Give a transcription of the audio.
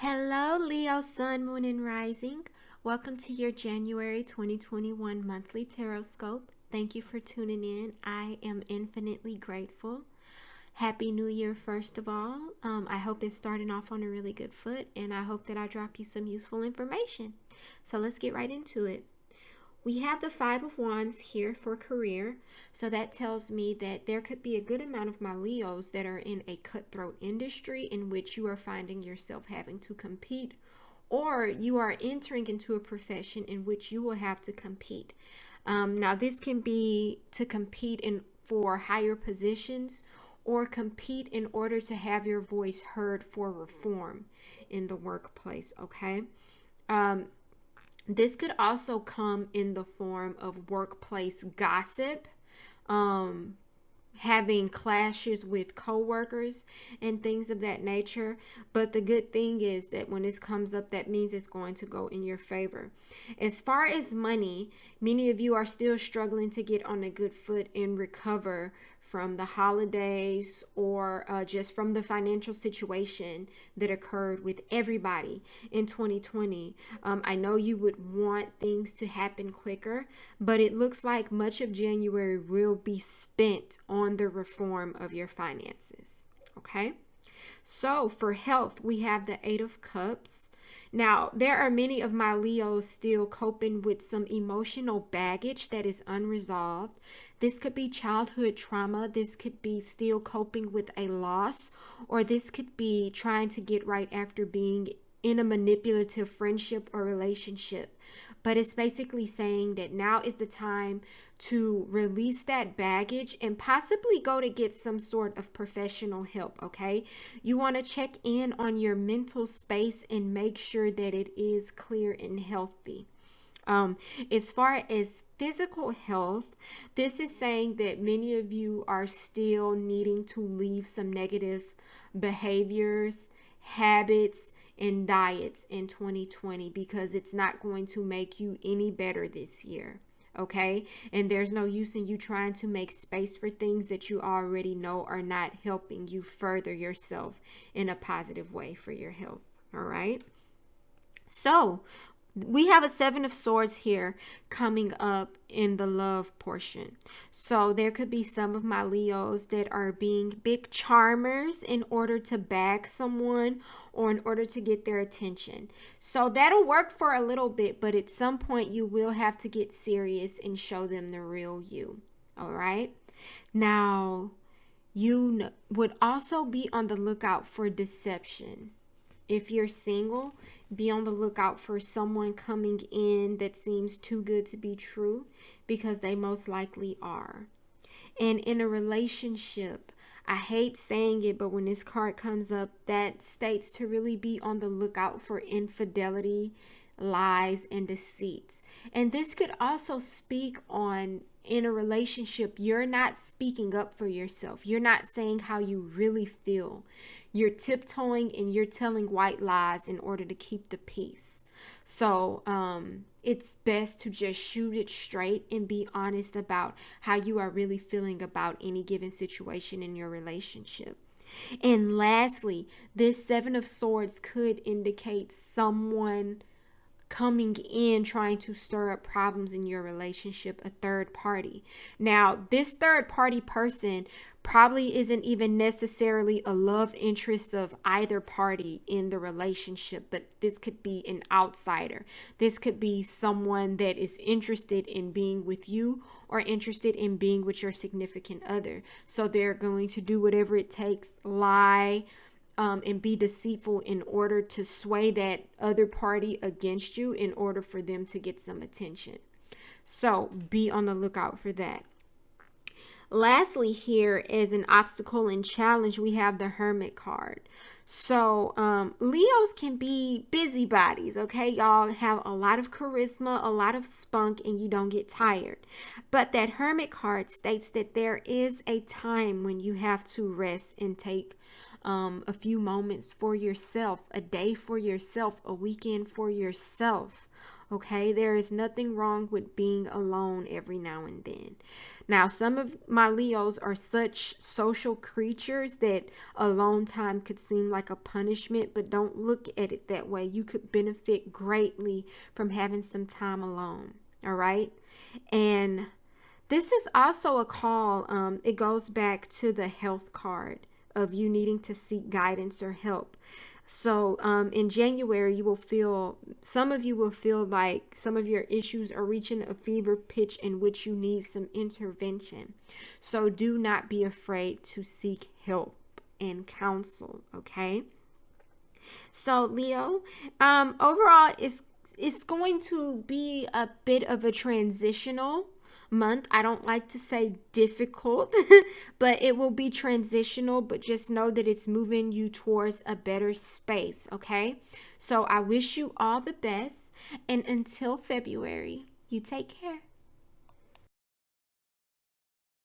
Hello, Leo, Sun, Moon, and Rising. Welcome to your January 2021 monthly Tarotscope. Thank you for tuning in. I am infinitely grateful. Happy New Year, first of all. I hope it's starting off on a really good foot, and I hope that I drop you some useful information. So let's get right into it. We have the Five of Wands here for career. So that tells me that there could be a good amount of my Leos that are in a cutthroat industry in which you are finding yourself having to compete, or you are entering into a profession in which you will have to compete. Now, this can be to compete for higher positions or compete in order to have your voice heard for reform in the workplace, okay? Um, this could also come in the form of workplace gossip, um, having clashes with coworkers and things of that nature. But the good thing is that when this comes up, that means it's going to go in your favor. As far as money, many of you are still struggling to get on a good foot and recover from the holidays or just from the financial situation that occurred with everybody in 2020. I know you would want things to happen quicker, but it looks like much of January will be spent on the reform of your finances. Okay? So for health, we have the Eight of Cups. Now, there are many of my Leos still coping with some emotional baggage that is unresolved. This could be childhood trauma. This could be still coping with a loss, or this could be trying to get right after being in a manipulative friendship or relationship. But it's basically saying that now is the time to release that baggage and possibly go to get some sort of professional help, okay? You want to check in on your mental space and make sure that it is clear and healthy. As far as physical health, this is saying that many of you are still needing to leave some negative behaviors, habits, and diets in 2020 because it's not going to make you any better this year. Okay, and there's no use in you trying to make space for things that you already know are not helping you further yourself in a positive way for your health. All right, so we have a Seven of Swords here coming up in the love portion. So there could be some of my Leos that are being big charmers in order to bag someone or in order to get their attention. So that'll work for a little bit, but at some point you will have to get serious and show them the real you. All right. Now, you would also be on the lookout for deception. If you're single, be on the lookout for someone coming in that seems too good to be true, because they most likely are. And in a relationship, I hate saying it, but when this card comes up, that states to really be on the lookout for infidelity, lies, and deceits. And this could also speak on in a relationship, you're not speaking up for yourself. You're not saying how you really feel. You're tiptoeing and you're telling white lies in order to keep the peace. So it's best to just shoot it straight and be honest about how you are really feeling about any given situation in your relationship. And lastly, this Seven of Swords could indicate someone coming in trying to stir up problems in your relationship, a third party. Now, this third party person probably isn't even necessarily a love interest of either party in the relationship, but this could be an outsider. This could be someone that is interested in being with you or interested in being with your significant other. So they're going to do whatever it takes, lie, and be deceitful in order to sway that other party against you in order for them to get some attention. So be on the lookout for that. Lastly, here is an obstacle and challenge. We have the Hermit card. So Leos can be busybodies, okay? Y'all have a lot of charisma, a lot of spunk, and you don't get tired. But that Hermit card states that there is a time when you have to rest and take a few moments for yourself, a day for yourself, a weekend for yourself. Okay, there is nothing wrong with being alone every now and then. Now, some of my Leos are such social creatures that alone time could seem like a punishment, but don't look at it that way. You could benefit greatly from having some time alone. All right. And this is also a call. It goes back to the health card of you needing to seek guidance or help. So in January, some of you will feel like some of your issues are reaching a fever pitch in which you need some intervention. So do not be afraid to seek help and counsel, okay? So Leo, overall, it's going to be a bit of a transitional month. I don't like to say difficult, but it will be transitional, but just know that it's moving you towards a better space, okay? So I wish you all the best, and until February, you take care.